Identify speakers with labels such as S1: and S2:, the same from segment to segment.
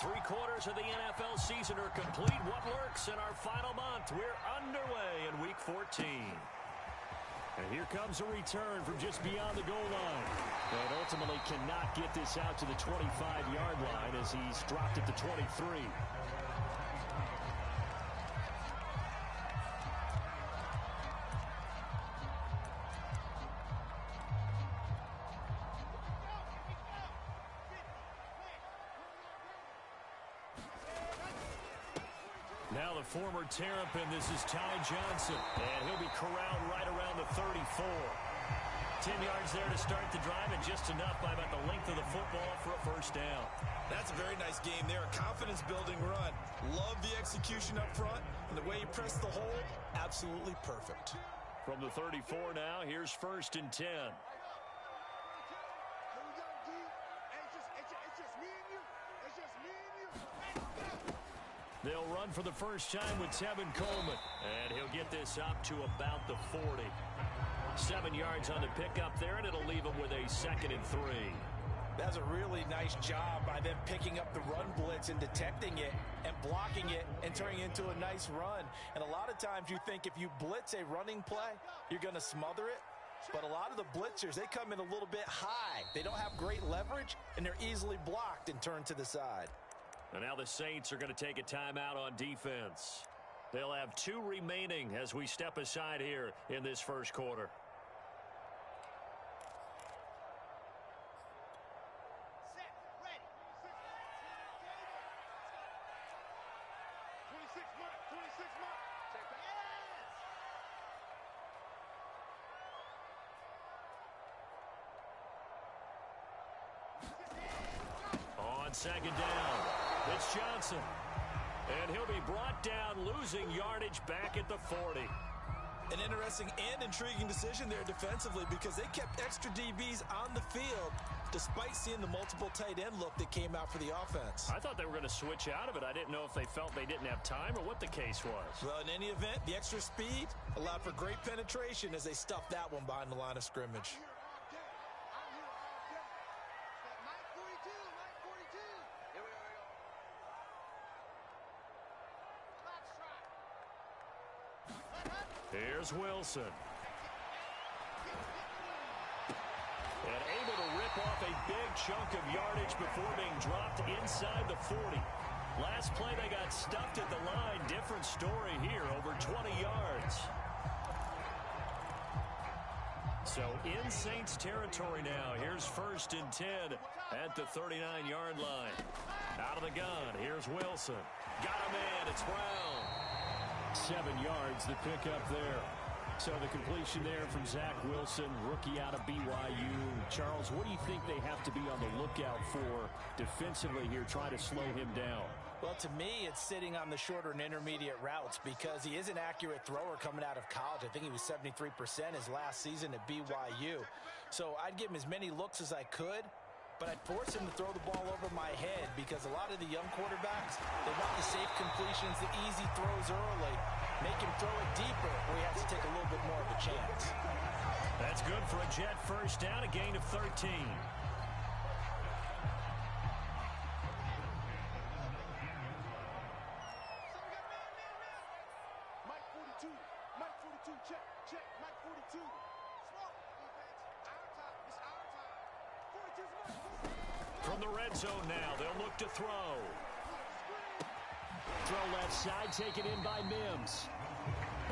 S1: 3/4 of the NFL season are complete. What lurks in our final month? We're underway in Week 14. And here comes a return from just beyond the goal line. And ultimately cannot get this out to the 25-yard line as he's dropped at the 23. Now the former Terrapin, this is Ty Johnson, and he'll be corralled right around the 34. 10 yards there to start the drive, and just enough by about the length of the football for a first down.
S2: That's a very nice game there, a confidence-building run. Love the execution up front, and the way you press the hold, absolutely perfect.
S1: From the 34 now, here's 1st and 10. They'll run for the first time with Tevin Coleman. And he'll get this up to about the 40. 7 yards on the pickup there, and it'll leave him with a 2nd and 3.
S2: That's a really nice job by them picking up the run blitz and detecting it and blocking it and turning it into a nice run. And a lot of times you think if you blitz a running play, you're going to smother it. But a lot of the blitzers, they come in a little bit high. They don't have great leverage, and they're easily blocked and turned to the side.
S1: And now the Saints are going to take a timeout on defense. They'll have 2 remaining as we step aside here in this first quarter.
S3: Set, ready. 26 mark, 26 mark. Check that. Yes.
S1: On 2nd down. It's Johnson, and he'll be brought down, losing yardage back at the 40.
S2: An interesting and intriguing decision there defensively because they kept extra DBs on the field despite seeing the multiple tight end look that came out for the offense.
S1: I thought they were going to switch out of it. I didn't know if they felt they didn't have time or what the case was.
S2: Well, in any event, the extra speed allowed for great penetration as they stuffed that one behind the line of scrimmage.
S1: Here's Wilson. And able to rip off a big chunk of yardage before being dropped inside the 40. Last play they got stuffed at the line. Different story here, over 20 yards. So in Saints territory now. Here's 1st and 10 at the 39-yard line. Out of the gun, here's Wilson. Got a man, it's Brown. 7 yards, the pickup there. So the completion there from Zach Wilson, rookie out of BYU. Charles, what do you think they have to be on the lookout for defensively here, trying to slow him down?
S2: Well, to me, it's sitting on the shorter and intermediate routes because he is an accurate thrower coming out of college. I think he was 73% his last season at BYU. So I'd give him as many looks as I could, but I'd force him to throw the ball over my head because a lot of the young quarterbacks, they want the safe completions, the easy throws early, make him throw it deeper where he has to take a little bit more of a chance.
S1: That's good for a Jet first down, a gain of 13.
S3: Mike 42, Mike 42, check, check, Mike 42. Smart defense, our time, it's our time. 42's Mike.
S1: From the red zone now, they'll look to throw. Throw left side, taken in by Mims.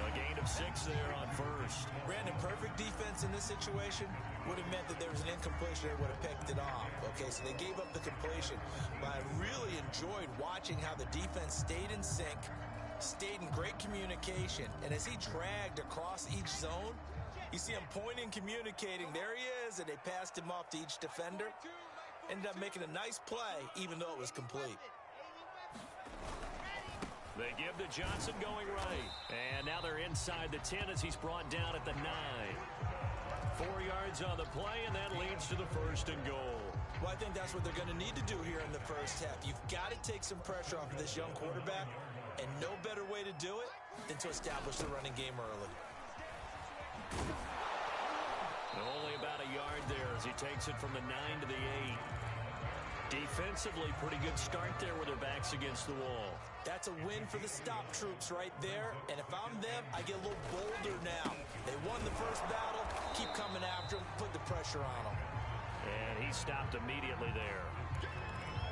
S1: A gain of 6 there on 1st.
S2: Brandon, perfect defense in this situation would have meant that there was an incompletion. They would have picked it off. Okay, so they gave up the completion. But I really enjoyed watching how the defense stayed in sync, stayed in great communication. And as he dragged across each zone, you see him pointing, communicating. There he is, and they passed him off to each defender. Ended up making a nice play, even though it was complete.
S1: They give to Johnson going right. And now they're inside the 10 as he's brought down at the 9. 4 yards on the play, and that leads to the 1st and goal.
S2: Well, I think that's what they're going to need to do here in the first half. You've got to take some pressure off of this young quarterback, and no better way to do it than to establish the running game early.
S1: Only about a yard there as he takes it from the 9 to the 8. Defensively, pretty good start there with their backs against the wall.
S2: That's a win for the stop troops right there. And if I'm them, I get a little bolder now. They won the first battle. Keep coming after them. Put the pressure on them.
S1: And he stopped immediately there.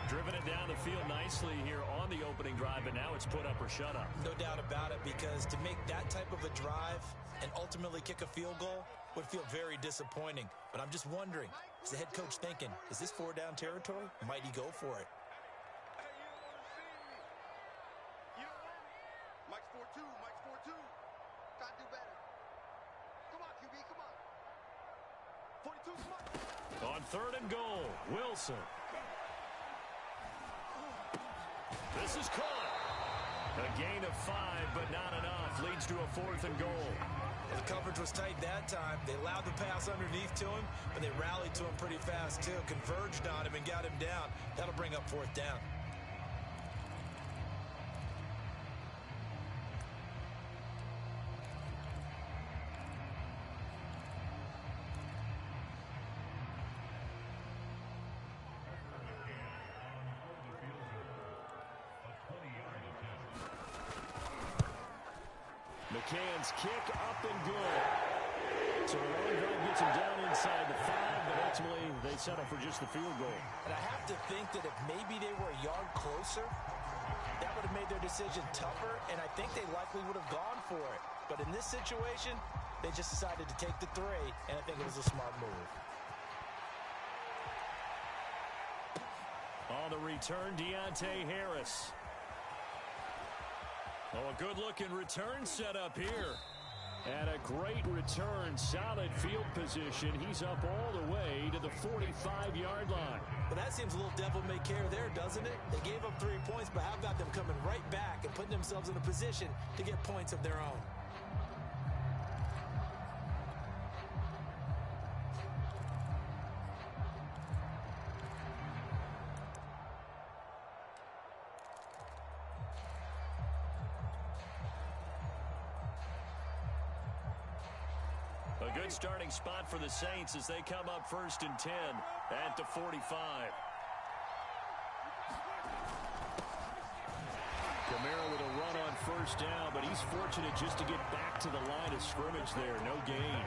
S1: Driven it down the field nicely here on the opening drive, but now it's put up or shut up.
S2: No doubt about it, because to make that type of a drive and ultimately kick a field goal would feel very disappointing. But I'm just wondering, is the head coach thinking, is this 4-down territory? Might he go for it?
S3: Mike's 4-2. Mike's 4-2. Gotta do better. Come on, QB. Come on. 42 smart.
S1: On 3rd and goal, Wilson. This is caught. A gain of 5, but not enough. Leads to a 4th and goal.
S2: Well, the coverage was tight that time. They allowed the pass underneath to him, but they rallied to him pretty fast, too. Converged on him and got him down. That'll bring up 4th down.
S1: McCann's kick up and good. So a long drive gets him down inside the 5, but ultimately they settle for just the field goal.
S2: And I have to think that if maybe they were a yard closer, that would have made their decision tougher, and I think they likely would have gone for it. But in this situation, they just decided to take the 3, and I think it was a smart move.
S1: On the return, Deontay Harris. Oh, a good-looking return set up here. And a great return, solid field position. He's up all the way to the 45-yard line.
S2: But that seems a little devil-may-care there, doesn't it? They gave up 3 points, but how about them coming right back and putting themselves in a position to get points of their own?
S1: A good starting spot for the Saints as they come up 1st and 10 at the 45. Kamara with a run on 1st down, but he's fortunate just to get back to the line of scrimmage there. No gain.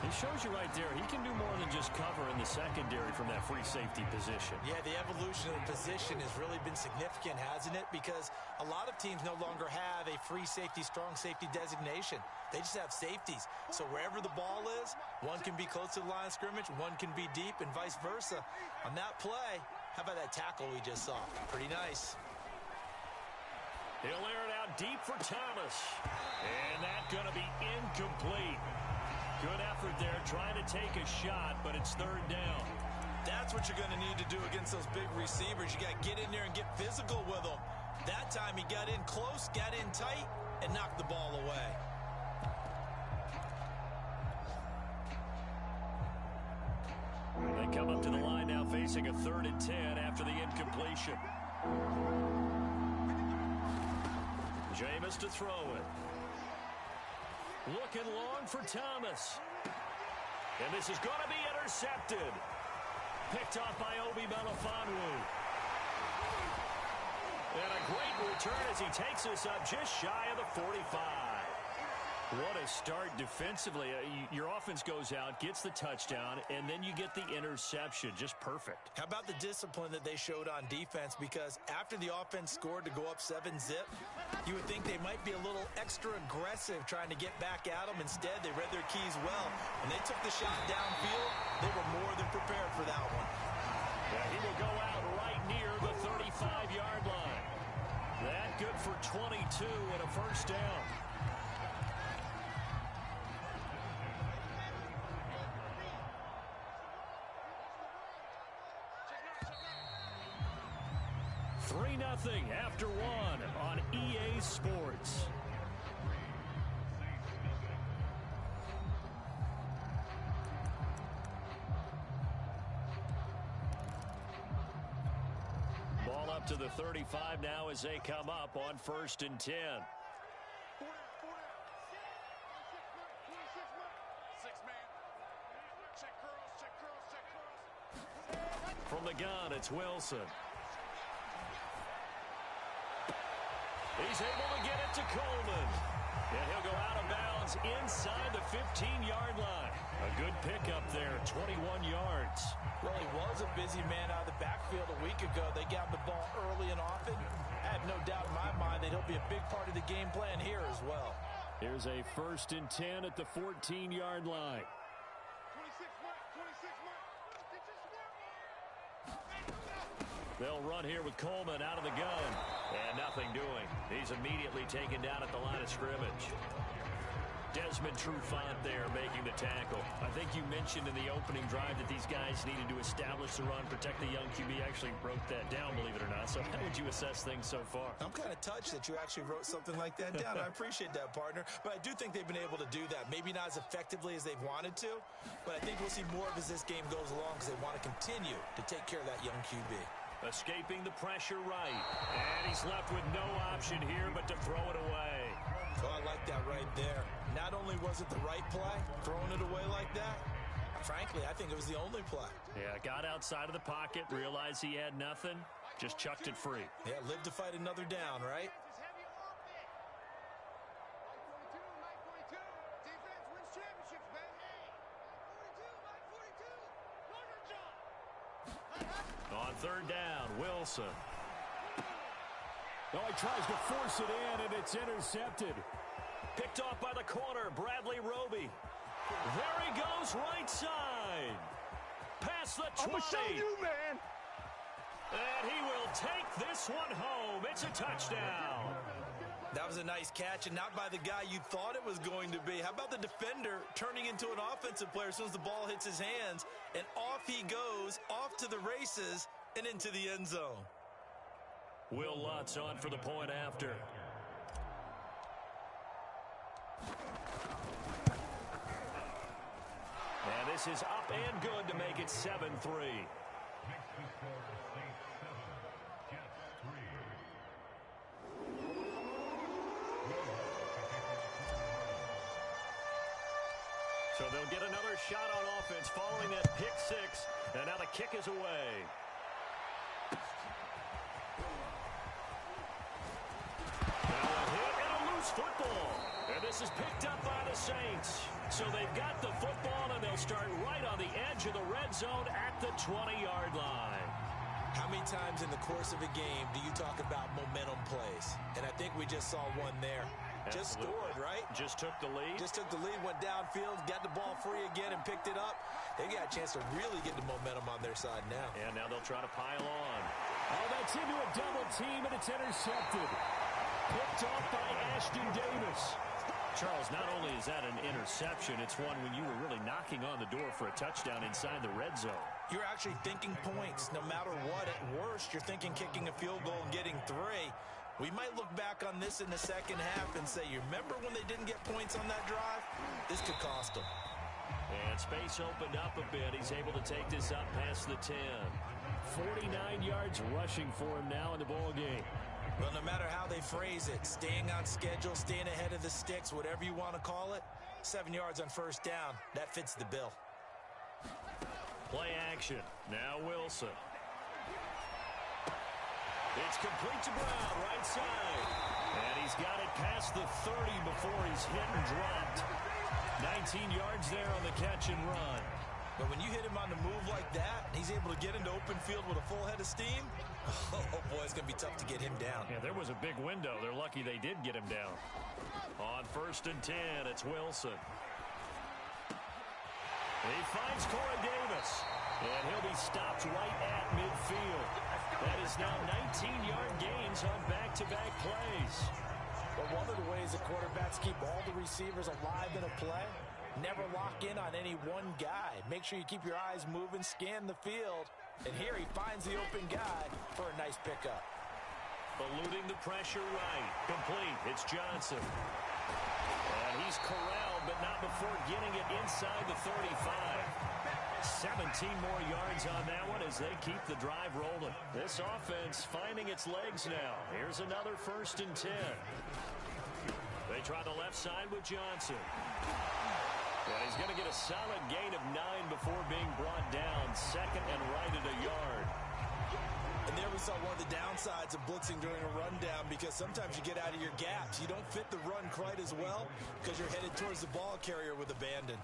S1: It shows you right there, he can do more than just cover in the secondary from that free safety position.
S2: Yeah, the evolution of the position has really been significant, hasn't it? Because a lot of teams no longer have a free safety, strong safety designation. They just have safeties. So wherever the ball is, one can be close to the line of scrimmage, one can be deep, and vice versa. On that play, how about that tackle we just saw? Pretty nice.
S1: He'll air it out deep for Thomas. And that's going to be incomplete. Good effort there, trying to take a shot, but it's 3rd down.
S2: That's what you're going to need to do against those big receivers. You got to get in there and get physical with them. That time he got in close, got in tight, and knocked the ball away.
S1: They come up to the line now facing a 3rd and 10 after the incompletion. Jameis to throw it. Looking long for Thomas. And this is going to be intercepted. Picked off by Obi Melifonwu. And a great return as he takes us up just shy of the 45. What a start defensively. Your offense goes out, gets the touchdown, and then you get the interception. Just perfect.
S2: How about the discipline that they showed on defense? Because after the offense scored to go up 7-zip, you would think they might be a little extra aggressive trying to get back at them. Instead, they read their keys well. When they took the shot downfield, they were more than prepared for that one.
S1: Yeah, he will go out right near the 35-yard line. That good for 22 and a 1st down. Nothing after 1 on EA Sports. Ball up to the 35 now as they come up on 1st and 10. From the gun, it's Wilson. He's able to get it to Coleman. And he'll go out of bounds inside the 15-yard line. A good pickup there, 21 yards.
S2: Well, he was a busy man out of the backfield a week ago. They got the ball early and often. I have no doubt in my mind that he'll be a big part of the game plan here as well.
S1: Here's a 1st and 10 at the 14-yard line.
S3: 26 mark, 26 mark.
S1: They'll run here with Coleman out of the gun. And nothing doing. He's immediately taken down at the line of scrimmage. Desmond Trufant there making the tackle. I think you mentioned in the opening drive that these guys needed to establish the run, protect the young QB. Actually wrote that down, believe it or not. So how would you assess things so far?
S2: I'm kind of touched that you actually wrote something like that down. I appreciate that, partner. But I do think they've been able to do that. Maybe not as effectively as they've wanted to, but I think we'll see more of as this game goes along because they want to continue to take care of that young QB.
S1: Escaping the pressure right. And he's left with no option here but to throw it away.
S2: Oh, I like that right there. Not only was it the right play, throwing it away like that, frankly, I think it was the only play.
S1: Yeah, got outside of the pocket, realized he had nothing, just chucked it free.
S2: Yeah, live to fight another down, right?
S3: Defense wins championships, baby. 42, 42.
S1: On 3rd down, Wilson. Oh, he tries to force it in, and it's intercepted. Picked off by the corner, Bradley Roby. There he goes, right side. Past the 20.
S3: I'm going to show you, man.
S1: And he will take this one home. It's a touchdown.
S2: That was a nice catch, and not by the guy you thought it was going to be. How about the defender turning into an offensive player as soon as the ball hits his hands, and off he goes, off to the races, and into the end zone.
S1: Will Lutz on for the point after. And this is up and good to make it 7-3. So they'll get another shot on offense following that pick six. And now the kick is away. Football, and this is picked up by the Saints. So they've got the football, and they'll start right on the edge of the red zone at the 20-yard line.
S2: How many times in the course of a game do you talk about momentum plays? And I think we just saw one there. Just scored, right?
S1: Just took the lead.
S2: Just took the lead, went downfield, got the ball free again, and picked it up. They got a chance to really get the momentum on their side now.
S1: And now they'll try to pile on.
S4: Oh, that's into a double team, and it's intercepted. Picked off by Ashton Davis.
S1: Charles, not only is that an interception, it's one when you were really knocking on the door for a touchdown inside the red zone.
S2: You're actually thinking points no matter what. At worst, you're thinking kicking a field goal and getting 3. We might look back on this in the second half and say, you remember when they didn't get points on that drive? This could cost them.
S1: And space opened up a bit. He's able to take this up past the 10.
S4: 49 yards rushing for him now in the ball game.
S2: Well, no matter how they phrase it, staying on schedule, staying ahead of the sticks, whatever you want to call it, 7 yards on 1st down, that fits the bill.
S1: Play action. Now Wilson. It's complete to Brown, right side. And he's got it past the 30 before he's hit and dropped. 19 yards there on the catch and run.
S2: But when you hit him on the move like that, he's able to get into open field with a full head of steam, oh boy, it's going to be tough to get him down.
S1: Yeah, there was a big window. They're lucky they did get him down. On 1st and 10, it's Wilson. He finds Corey Davis. And he'll be stopped right at midfield. That is now 19-yard gains on back-to-back plays.
S2: But one of the ways the quarterbacks keep all the receivers alive in a play, never lock in on any one guy. Make sure you keep your eyes moving, scan the field. And here he finds the open guy for a nice pickup.
S1: Eluding the pressure right. Complete. It's Johnson. And he's corralled, but not before getting it inside the 35. 17 more yards on that one as they keep the drive rolling. This offense finding its legs now. Here's another 1st and 10. They try the left side with Johnson. And he's going to get a a solid gain of 9 before being brought down. Second and right at a yard.
S2: And there we saw one of the downsides of blitzing during a rundown, because sometimes you get out of your gaps. You don't fit the run quite as well because you're headed towards the ball carrier with abandon.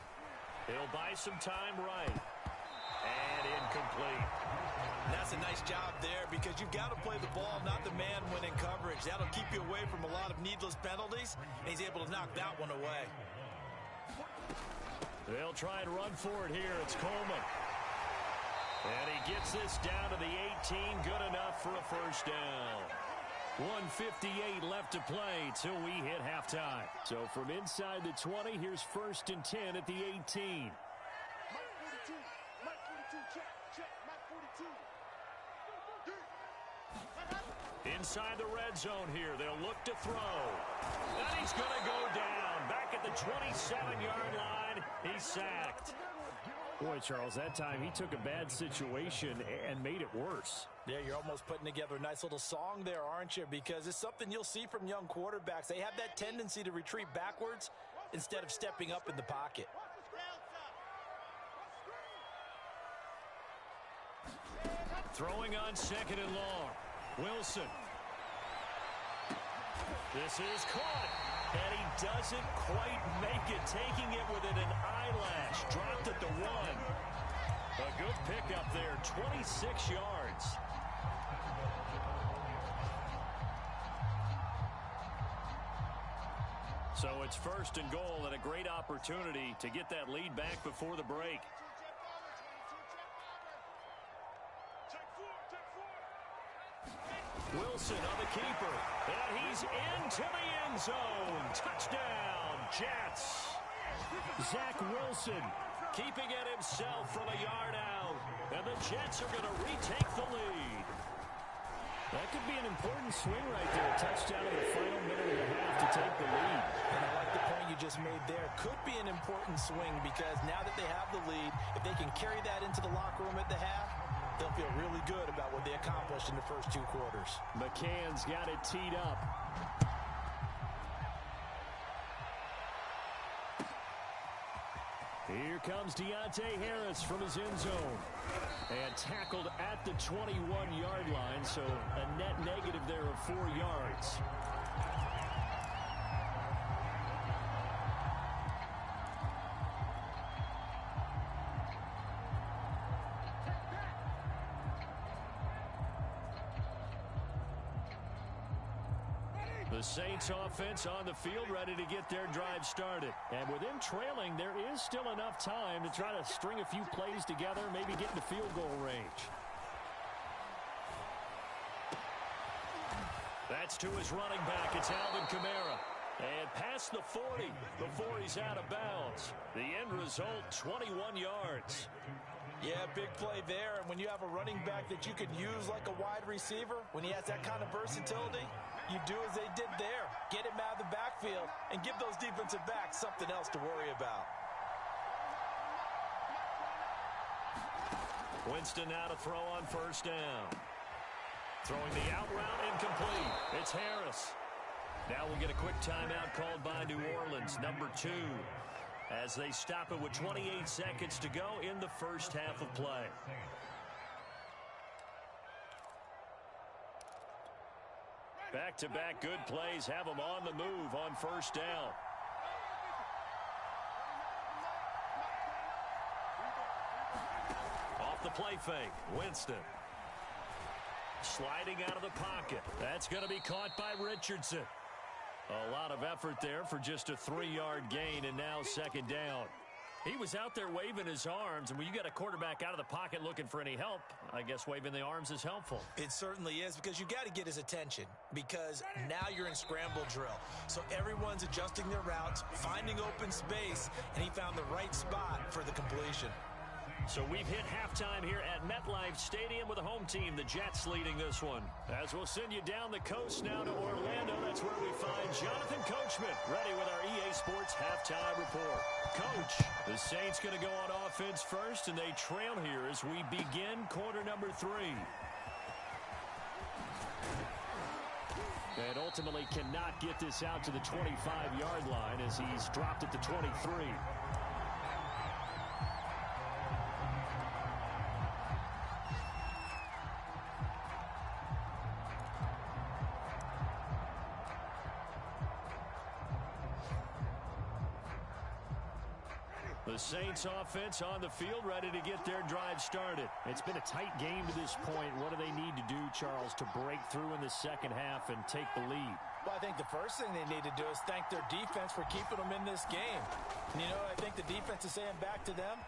S1: He'll buy some time right. And incomplete.
S2: That's a nice job there, because you've got to play the ball, not the man when in coverage. That'll keep you away from a lot of needless penalties, and he's able to knock that one away.
S1: They'll try and run for it here. It's Coleman. And he gets this down to the 18. Good enough for a first down. 1:58 left to play till we hit halftime. So from inside the 20, here's 1st and 10 at the 18.
S3: Mike 42, Mike 42, check, check, Mike 42.
S1: Inside the red zone here. They'll look to throw. And he's going to go down. Back at the 27-yard line. He's sacked.
S4: Boy, Charles, that time he took a bad situation and made it worse.
S2: Yeah, you're almost putting together a nice little song there, aren't you? Because it's something you'll see from young quarterbacks. They have that tendency to retreat backwards instead of stepping up in the pocket.
S1: Throwing on 2nd and long. Wilson. This is caught. And he doesn't quite make it. Taking it within an eyelash. Dropped at the 1. A good pickup there. 26 yards. So it's 1st and goal, and a great opportunity to get that lead back before the break. Wilson on the keeper, and he's into the end zone. Touchdown, Jets.
S4: Zach Wilson
S1: Keeping it himself from a yard out, and the Jets are going to retake the lead.
S4: That could be an important swing right there. A touchdown in the final minute and a half to take the lead.
S2: And I like the point you just made there. Could be an important swing, because now that they have the lead, if they can carry that into the locker room at the half, they'll feel really good about what they accomplished in the first 2 quarters.
S4: McCann's got it teed up. Here comes Deontay Harris from his end zone. And tackled at the 21-yard line, so a net negative there of 4 yards. The Saints offense on the field, ready to get their drive started. And with them trailing, there is still enough time to try to string a few plays together, maybe get into field goal range.
S1: That's to his running back. It's Alvin Kamara. And past the 40 before he's out of bounds. The end result, 21 yards.
S2: Yeah, big play there. And when you have a running back that you could use like a wide receiver, when he has that kind of versatility, you do as they did there. Get him out of the backfield and give those defensive backs something else to worry about.
S1: Winston now to throw on 1st down. Throwing the out route, incomplete. It's Harris. Now we'll get a quick timeout called by New Orleans, number 2, as they stop it with 28 seconds to go in the first half of play. Back-to-back good plays have them on the move on 1st down. Off the play fake, Winston. Sliding out of the pocket. That's going to be caught by Richardson. A lot of effort there for just a 3-yard gain, and now 2nd down. He was out there waving his arms, and when you got a quarterback out of the pocket looking for any help, I guess waving the arms is helpful.
S2: It certainly is, because you got to get his attention, because now you're in scramble drill. So everyone's adjusting their routes, finding open space, and he found the right spot for the completion.
S1: So we've hit halftime here at MetLife Stadium with a home team, the Jets, leading this one. As we'll send you down the coast now to Orlando, that's where we find Jonathan Coachman, ready with our EA Sports halftime report. Coach, the Saints going to go on offense first, and they trail here as we begin quarter number 3. And ultimately cannot get this out to the 25-yard line as he's dropped at the 23.
S4: The Saints offense on the field, ready to get their drive started. It's been a tight game to this point. What do they need to do, Charles, to break through in the second half and take the lead?
S2: Well, I think the first thing they need to do is thank their defense for keeping them in this game. And you know what I think the defense is saying back to them?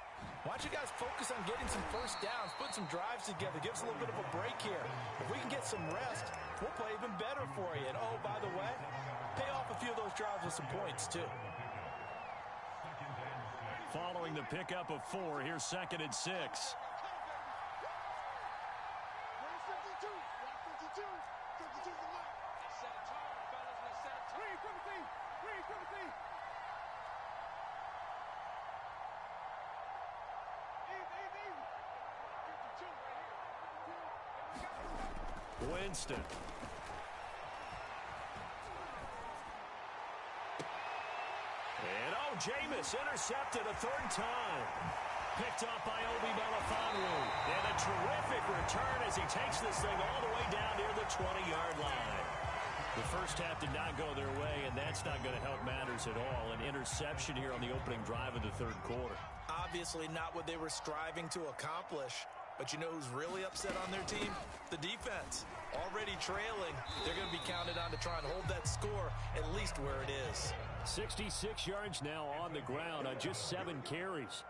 S2: Why don't you guys focus on getting some first downs, put some drives together, give us a little bit of a break here. If we can get some rest, we'll play even better for you. And, oh, by the way, pay off a few of those drives with some points, too.
S4: Following the pickup of 4, here's 2nd and 6.
S3: Set a tone, fellas. Let's set a tone. Read, Timothy. Read, Timothy. Easy. 52 right here.
S4: Winston. And, Jameis intercepted a 3rd time. Picked off by Obi Melifonwu. And a terrific return as he takes this thing all the way down near the 20-yard line. The first half did not go their way, and that's not going to help matters at all. An interception here on the opening drive of the 3rd quarter.
S2: Obviously not what they were striving to accomplish. But you know who's really upset on their team? The defense. Already trailing, they're going to be counted on to try and hold that score at least where it is.
S4: 66 yards now on the ground on just 7 carries.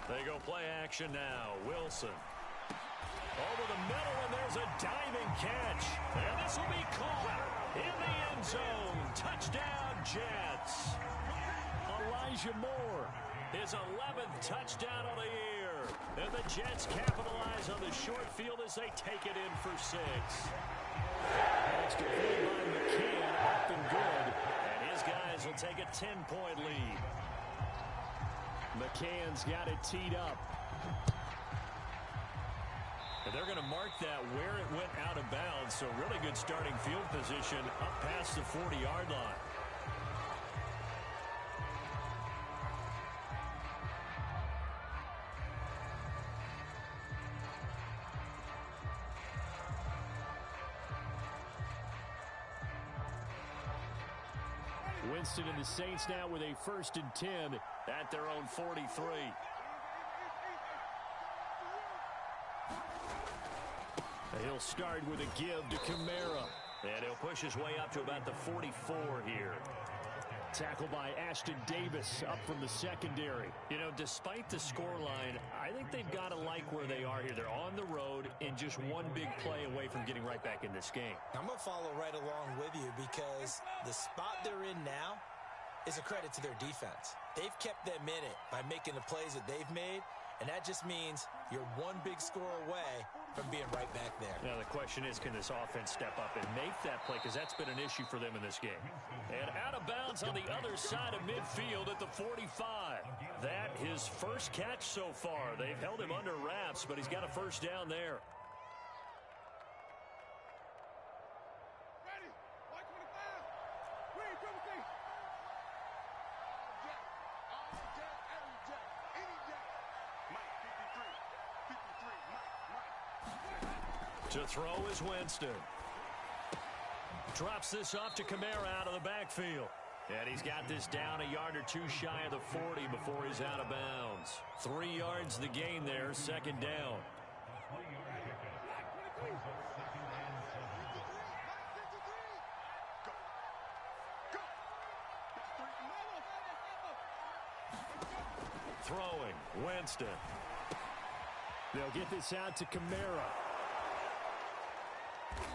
S4: They go play action now. Wilson. Over the middle, and there's a diving catch. And this will be caught in the end zone. Touchdown, Jets. Elijah Moore, his 11th touchdown of the year. And the Jets capitalize on the short field as they take it in for 6. Extra play by McCann, up and good. And his guys will take a 10-point lead. McCann's got it teed up. And they're going to mark that where it went out of bounds. So really good starting field position up past the 40-yard line. Winston and the Saints now with a 1st and 10 at their own 43. He'll start with a give to Kamara. And he'll push his way up to about the 44 here. Tackled by Ashton Davis up from the secondary. You know, despite the scoreline, I think they've got to like where they are here. They're on the road and just one big play away from getting right back in this game.
S2: I'm going to follow right along with you because the spot they're in now is a credit to their defense. They've kept them in it by making the plays that they've made, and that just means you're one big score away from being right back there.
S4: Now the question is, can this offense step up and make that play? Because that's been an issue for them in this game. And out of bounds on the other side of midfield at the 45. That his first catch so far. They've held him under wraps, but he's got a first down there.
S3: Ready. White 25. Read, Timothy. All Jack, every Jack, any Jack. Mike, 53. 53, Mike.
S4: To throw is Winston. Drops this off to Kamara out of the backfield. And he's got this down a yard or 2 shy of the 40 before he's out of bounds. 3 yards the gain there, 2nd down. Throwing, Winston. They'll get this out to Kamara.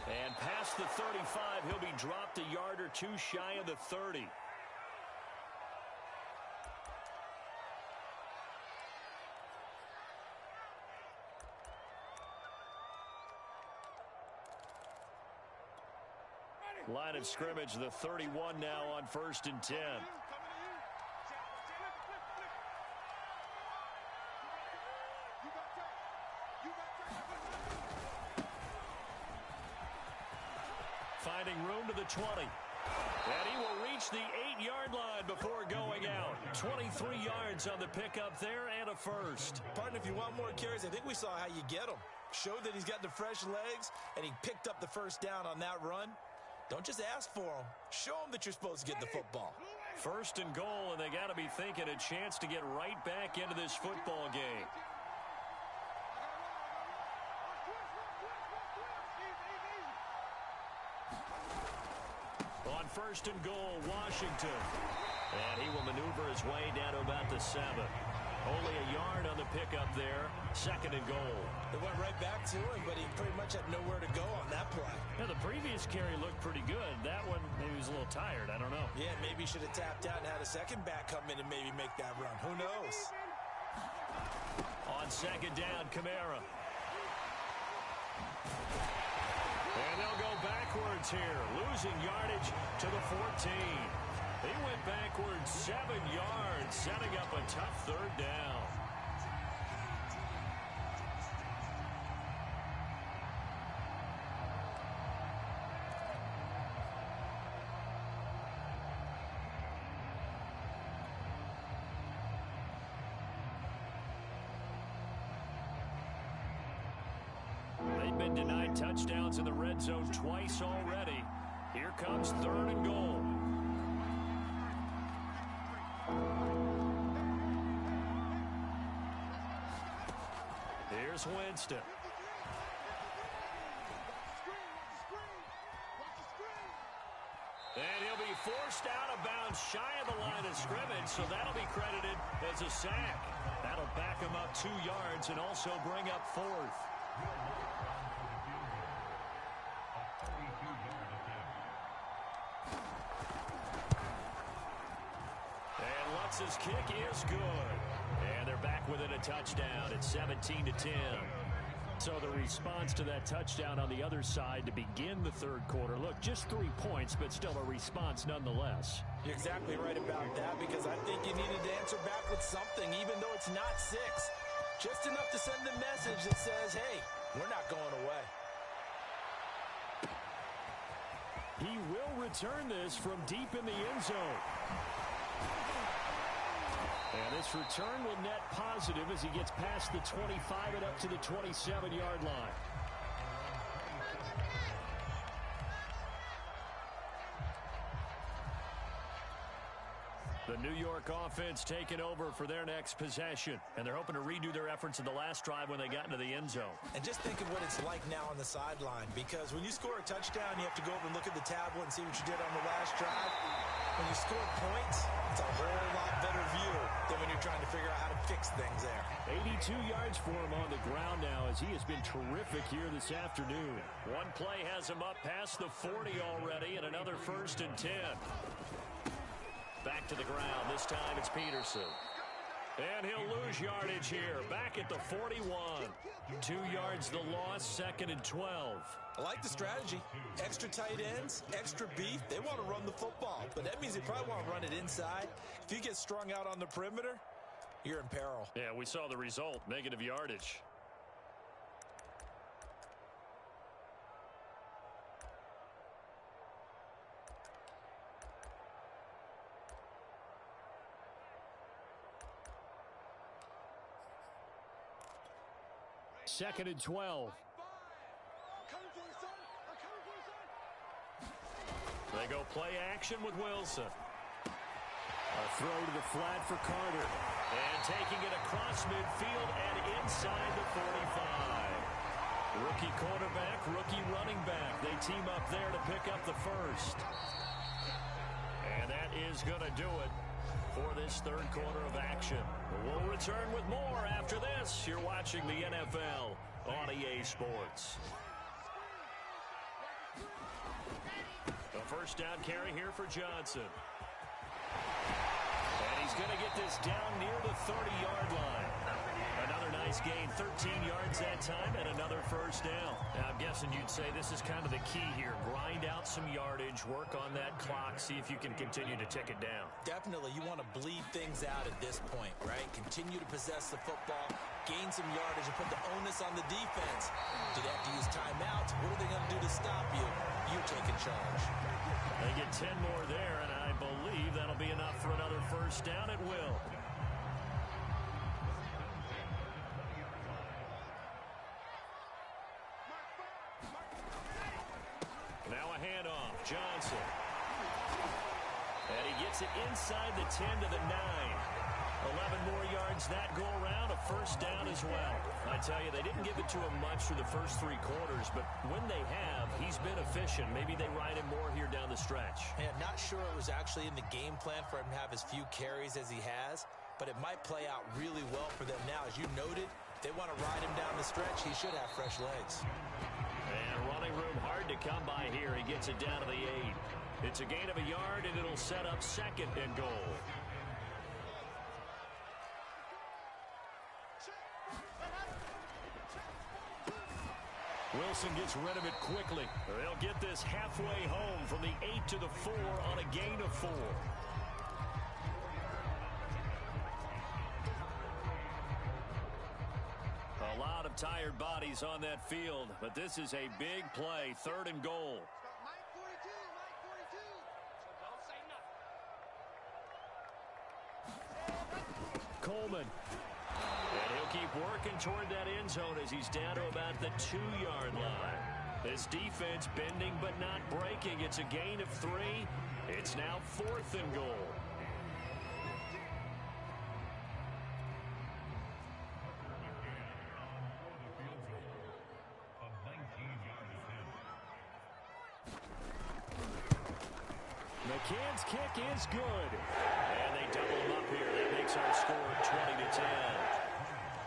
S4: And past the 35, he'll be dropped a yard or 2 shy of the 30. Line of scrimmage, the 31 now on 1st and 10. Finding room to the 20. And he will reach the 8-yard line before going out. 23 yards on the pickup there and a first.
S2: Partner, if you want more carries, I think we saw how you get him. Showed that he's got the fresh legs, and he picked up the first down on that run. Don't just ask for him. Show him that you're supposed to get the football.
S1: First and goal, and they got to be thinking a chance to get right back into this football game. On first and goal, Washington. And he will maneuver his way down to about the 7. Only a yard on the pickup there. Second and goal.
S2: It went right back to him, but he pretty much had nowhere to go on that play.
S4: Yeah, the previous carry looked pretty good. That one, maybe he was a little tired. I don't know.
S2: Yeah, maybe he should have tapped out and had a second back come in and maybe make that run. Who knows?
S1: On second down, Kamara. And they'll go backwards here, losing yardage to the 14. He went backwards 7 yards, setting up a tough third down. They've been denied touchdowns in the red zone twice already. Here comes third and goal. Here's Winston. And he'll be forced out of bounds shy of the line of scrimmage, so that'll be credited as a sack. That'll back him up 2 yards and also bring up fourth. And Lutz's kick is good. And they're back within a touchdown. It's 17-10. So the response to that touchdown on the other side to begin the third quarter. Look, just 3 points, but still a response nonetheless.
S2: You're exactly right about that, because I think you needed to answer back with something, even though it's not 6. Just enough to send a message that says, hey, we're not going away.
S4: He will return this from deep in the end zone. And this return will net positive as he gets past the 25 and up to the 27-yard line. The New York offense taking over for their next possession. And they're hoping to redo their efforts in the last drive when they got into the end zone.
S2: And just think of what it's like now on the sideline, because when you score a touchdown, you have to go over and look at the tablet and see what you did on the last drive. When you score points, it's a whole lot better view than when you're trying to figure out how to fix things there.
S4: 82 yards for him on the ground now, as he has been terrific here this afternoon.
S1: One play has him up past the 40 already, and another first and 10. Back to the ground. This time it's Peterson. And he'll lose yardage here. Back at the 41. 2 yards the loss, second and 12.
S2: I like the strategy. Extra tight ends, extra beef. They want to run the football, but that means they probably want to run it inside. If you get strung out on the perimeter, you're in peril.
S1: Yeah, we saw the result, negative yardage.
S4: Second and 12.
S1: They go play action with Wilson.
S4: A throw to the flat for Carter.
S1: And taking it across midfield and inside the 45. Rookie quarterback, rookie running back. They team up there to pick up the first. And that is going to do it for this third quarter of action. We'll return with more after this. You're watching the NFL on EA Sports. The first down carry here for Johnson. And he's going to get this down near the 30-yard line. Another nice gain, 13 yards that time, and another first down. Now, I'm guessing you'd say this is kind of the key here. Grind out some yardage, work on that clock, see if you can continue to tick it down.
S2: Definitely, you want to bleed things out at this point, right? Continue to possess the football, gain some yardage, and put the onus on the defense. Do they have to use timeouts? What are they going to do to stop you? You're taking charge.
S1: They get 10 more there, and I believe that'll be enough for another first down at will. Now a handoff. Johnson. And he gets it inside the 10 to the 9. 11 more yards that go around, a first down as well. I tell you, they didn't give it to him much through the first 3 quarters, but when they have, he's been efficient. Maybe they ride him more here down the stretch.
S2: Yeah, not sure it was actually in the game plan for him to have as few carries as he has, but it might play out really well for them now. As you noted, if they want to ride him down the stretch, he should have fresh legs.
S1: And running room hard to come by here. He gets it down to the 8. It's a gain of a yard, and it'll set up 2nd and goal. Wilson gets rid of it quickly. They'll get this halfway home from the 8 to the 4 on a gain of 4. A lot of tired bodies on that field, but this is a big play, 3rd and goal. Coleman. And he'll keep working toward that end zone as he's down to about the 2-yard line. This defense bending but not breaking. It's a gain of 3. It's now 4th and goal. McCann's kick is good. And they double him up here. That makes our score 20 to 10.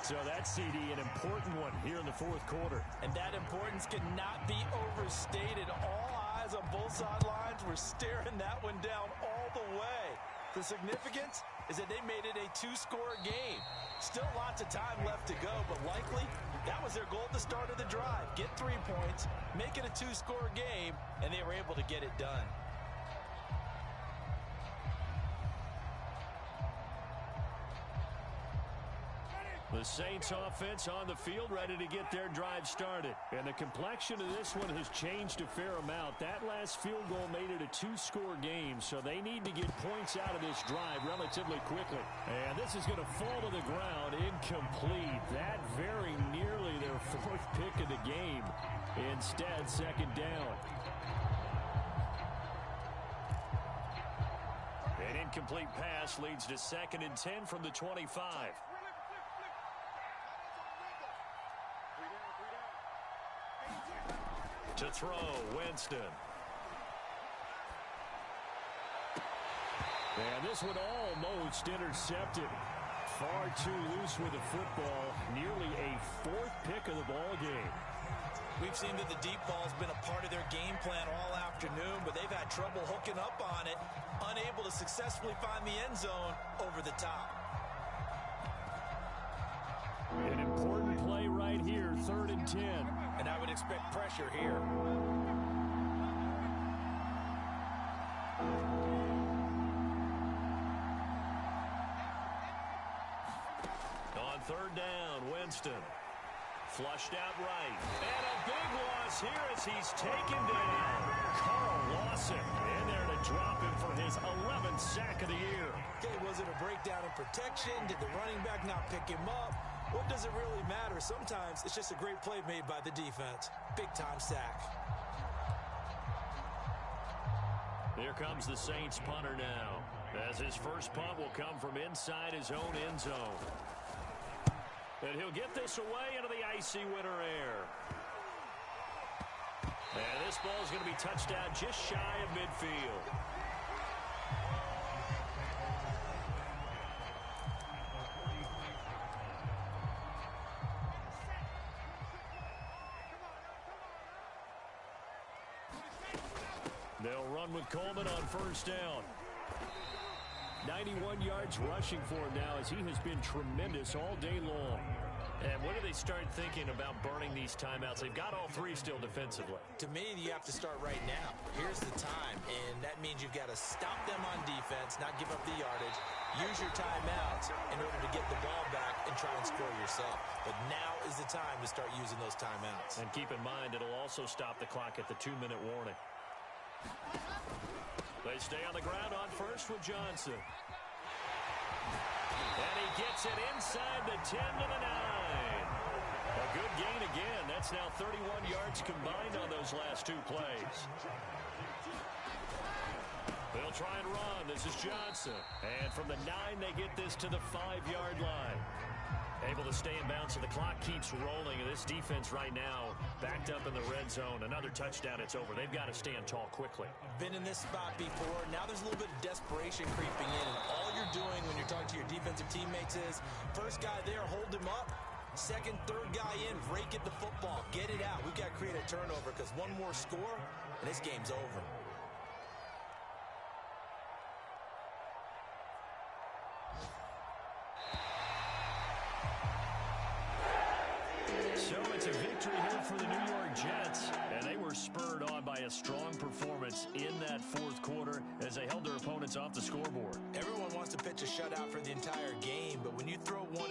S1: So that CD, an important one here in the 4th quarter.
S2: And that importance cannot be overstated. All eyes on both sidelines were staring that one down all the way. The significance is that they made it a 2-score game. Still lots of time left to go, but likely that was their goal at the start of the drive. Get 3 points, make it a 2-score game, and they were able to get it done.
S1: The Saints offense on the field ready to get their drive started. And the complexion of this one has changed a fair amount. That last field goal made it a 2-score game, so they need to get points out of this drive relatively quickly. And this is going to fall to the ground incomplete. That very nearly their 4th pick of the game. Instead, 2nd down. An incomplete pass leads to 2nd and 10 from the 25. To throw, Winston. And this one almost intercepted. Far too loose with the football. Nearly a 4th pick of the ball game.
S2: We've seen that the deep ball's been a part of their game plan all afternoon, but they've had trouble hooking up on it, unable to successfully find the end zone over the top.
S1: An important play right here, 3rd and 10.
S2: And I would expect pressure here.
S1: On 3rd down, Winston. Flushed out right. And a big loss here as he's taken down. Carl Lawson in there to drop him for his 11th sack of the year.
S2: Okay, was it a breakdown in protection? Did the running back not pick him up? What does it really matter? Sometimes it's just a great play made by the defense. Big-time sack.
S1: Here comes the Saints punter now, as his first punt will come from inside his own end zone. And he'll get this away into the icy winter air. And this ball is going to be touched down just shy of midfield. They'll run with Coleman on 1st down. 91 yards rushing for him now as he has been tremendous all day long. And when do they start thinking about burning these timeouts? They've got all 3 still defensively.
S2: To me, you have to start right now. Here's the time, and that means you've got to stop them on defense, not give up the yardage, use your timeouts in order to get the ball back and try and score yourself. But now is the time to start using those timeouts.
S1: And keep in mind, it'll also stop the clock at the 2-minute warning. They stay on the ground on 1st with Johnson. And he gets it inside the 10 to the 9. A good gain again. That's now 31 yards combined on those last 2 plays. They'll try and run. This is Johnson. And from the 9, they get this to the 5-yard line. Able to stay in bounds, so the clock keeps rolling. And this defense right now backed up in the red zone. Another touchdown, it's over. They've got to stand tall quickly.
S2: Been in this spot before. Now there's a little bit of desperation creeping in. And all you're doing when you're talking to your defensive teammates is, first guy there, hold him up. Second, third guy in, rake at the football. Get it out. We've got to create a turnover because one more score, and this game's over.
S1: So it's a victory here for the New York Jets, and they were spurred on by a strong performance in that fourth quarter as they held their opponents off the scoreboard.
S2: Everyone wants to pitch a shutout for the entire game, but when you throw one